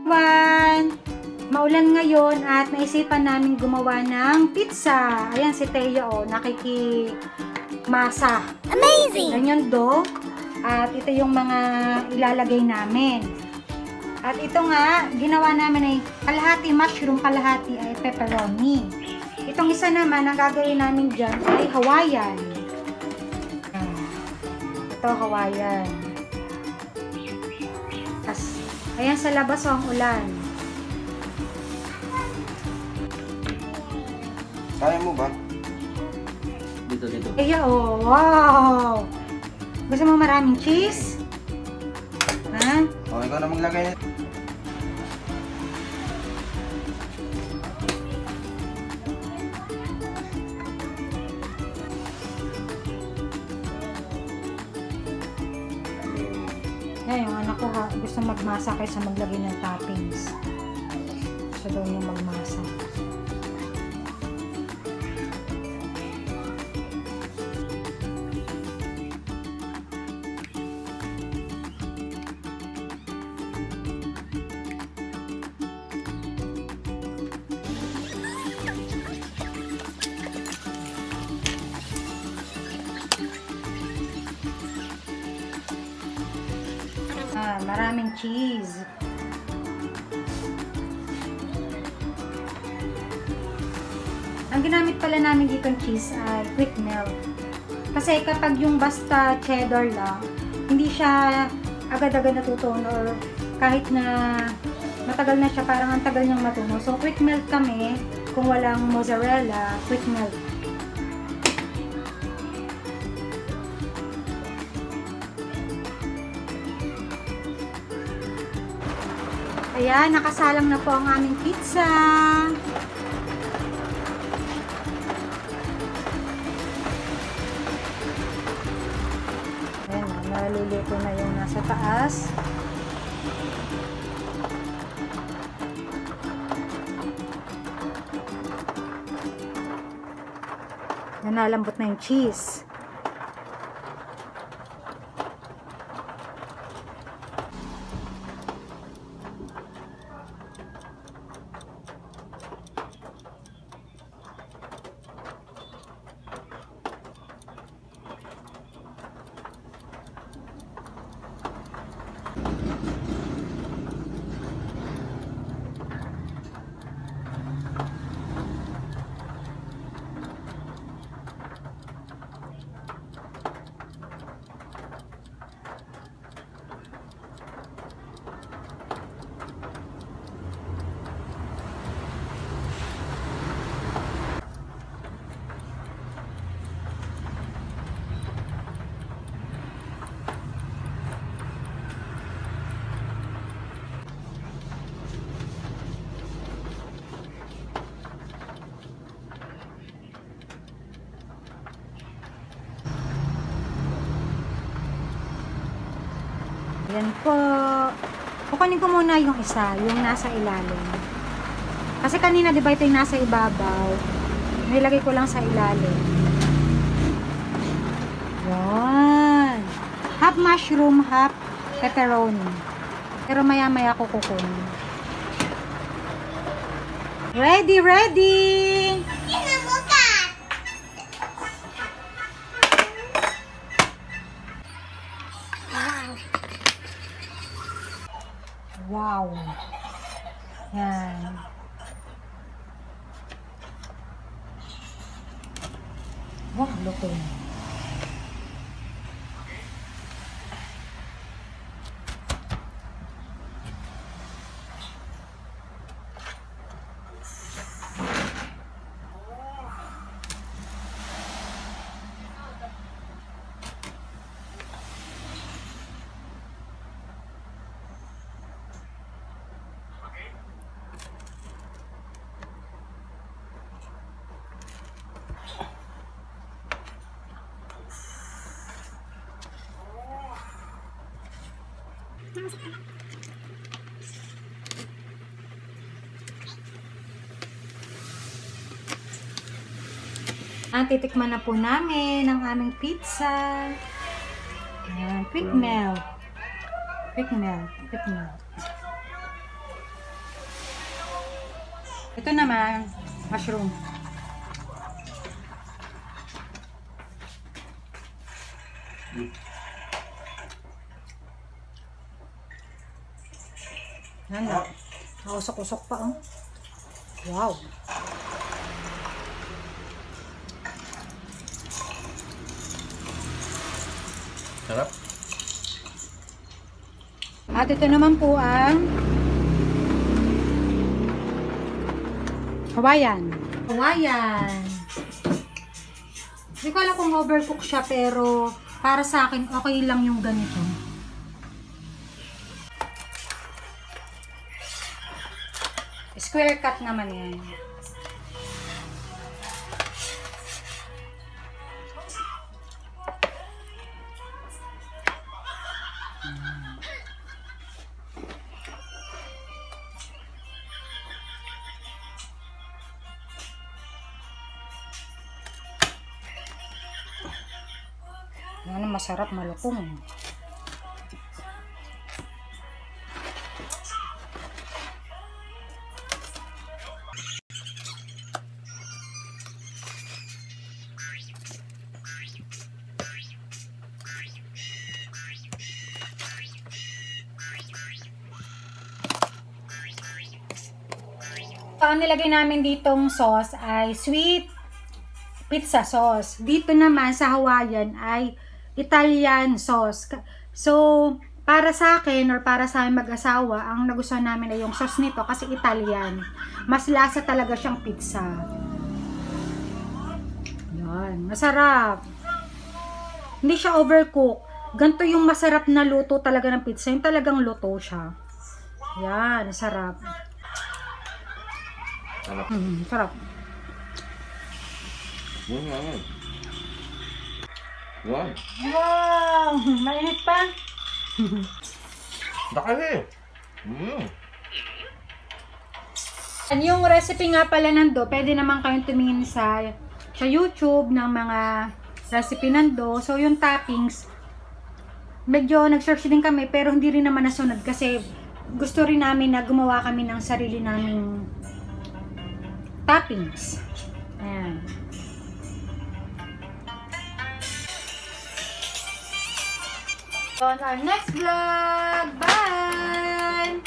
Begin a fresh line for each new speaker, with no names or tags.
One, maulan ngayon at naisipan namin gumawa ng pizza. Ayan si Teo, oh, nakikimasa.
Amazing!
Yan yung dough. At ito yung mga ilalagay namin. At ito nga, ginawa namin ay kalahati mushroom, kalahati ay pepperoni. Itong isa naman, ang gagawin namin dyan ay Hawaiian. Ito, Hawaiian. Ayan sa labas ang ulan.
Kaya mo ba? Dito.
Kaya oh, wow! Gusto mo maraming cheese? Ha?
O, ikaw na maglagay nito.
Ayan, yung anak ko ha, gusto magmasa kaysa maglagay ng toppings. Gusto daw niya magmasa. Maraming cheese. Ang ginamit pala namin dito ng cheese ay quick melt. Kasi kapag yung basta cheddar lang, hindi siya agad-agad natutunaw or kahit na matagal na siya, parang ang tagal niyang matunaw. So quick melt kami, kung walang mozzarella, quick melt. Ayan, nakasalang na po ang aming pizza. Ayan, naluluto na yung nasa taas. Nalambot na yung cheese. Yan po. Kukunin ko muna yung isa, yung nasa ilalim. Kasi kanina, di ba ito yung nasa ibabaw? Nilagay ko lang sa ilalim. Yan. Half mushroom, half pepperoni. Pero maya-maya ko kukunin. Ready, ready! Wow. Yan. Wow, luto na. Titikman na po namin ang aming pizza. Ayan, quick melt. Quick melt. Quick melt. Ito naman, mushroom. Yan na. Nausok-usok pa, oh. Wow.
Sarap.
At ito naman po ang Hawaiian. Hawaiian. Hindi ko alam kung overcook siya, pero para sa akin, okay lang yung ganito. Square cut naman yan. Ano, masarap, malutong. Ang nilagay namin ditong sauce ay sweet pizza sauce. Dito naman sa Hawaiian ay Italian sauce. So, para sa akin or para sa mag-asawa, ang nagustuhan namin ay yung sauce nito kasi Italian. Mas lasa talaga siyang pizza. Yan, masarap. Hindi siya overcook. Ganito yung masarap na luto talaga ng pizza. Yung talagang luto siya. Yan, sarap.
Sarap.
Sarap.
Yan. Yan.
Wow! Mainit pa.
Daki.
Yung recipe nga pala nando, pwede naman kayong tumingin sa YouTube ng mga recipe nando. So, yung toppings, medyo nag-search din kami, pero hindi rin naman nasunod kasi gusto rin namin na gumawa kami ng sarili naming toppings. Ayan. On our next vlog. Bye!